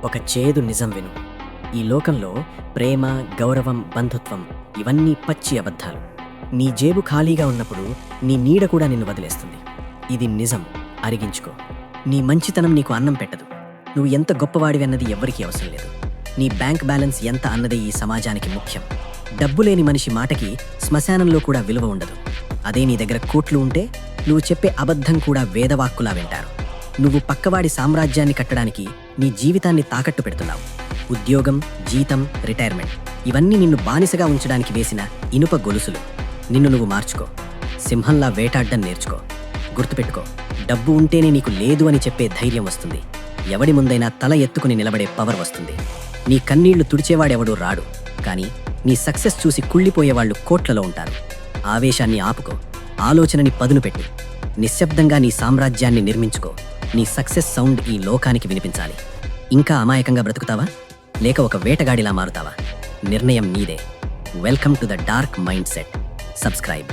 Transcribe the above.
ఒక చేదు నిజం విను. ఈ లోకంలో ప్రేమ, గౌరవం, బంధుత్వం ఇవన్నీ పచ్చి అబద్ధాలు. నీ జేబు ఖాళీగా ఉన్నప్పుడు నీ నీడ కూడా నిన్ను వదిలేస్తుంది. ఇది నిజం, అరిగించుకో. నీ మంచితనం నీకు అన్నం పెట్టదు. నువ్వు ఎంత గొప్పవాడివి అన్నది ఎవ్వరికీ అవసరం లేదు. నీ బ్యాంక్ బ్యాలెన్స్ ఎంత అన్నదే ఈ సమాజానికి ముఖ్యం. డబ్బు లేని మనిషి మాటకి శ్మశానంలో కూడా విలువ ఉండదు. అదే నీ దగ్గర కోట్లు ఉంటే నువ్వు చెప్పే అబద్ధం కూడా వేదవాక్కులా వింటారు. నువ్వు పక్కవాడి సామ్రాజ్యాన్ని కట్టడానికి నీ జీవితాన్ని తాకట్టు పెడుతున్నావు. ఉద్యోగం, జీతం, రిటైర్మెంట్ ఇవన్నీ నిన్ను బానిసగా ఉంచడానికి వేసిన ఇనుప గొలుసులు. నిన్ను నువ్వు మార్చుకో. సింహంలా వేటాడ్డం నేర్చుకో. గుర్తుపెట్టుకో, డబ్బు ఉంటేనే నీకు లేదు అని చెప్పే ధైర్యం వస్తుంది. ఎవడి ముందైనా తల ఎత్తుకుని నిలబడే పవర్ వస్తుంది. నీ కన్నీళ్లు తుడిచేవాడెవడూ రాడు, కానీ నీ సక్సెస్ చూసి కుళ్ళిపోయేవాళ్లు కోట్లలో ఉంటారు. ఆవేశాన్ని ఆపుకో. ఆలోచనని పదును పెట్టు. నిశ్శబ్దంగా నీ సామ్రాజ్యాన్ని నిర్మించుకో. నీ సక్సెస్ సౌండ్ ఈ లోకానికి వినిపించాలి. ఇంకా అమాయకంగా బ్రతుకుతావా, లేక ఒక వేటగాడిలా మారుతావా? నిర్ణయం నీదే. Welcome to the dark mind set. Subscribe.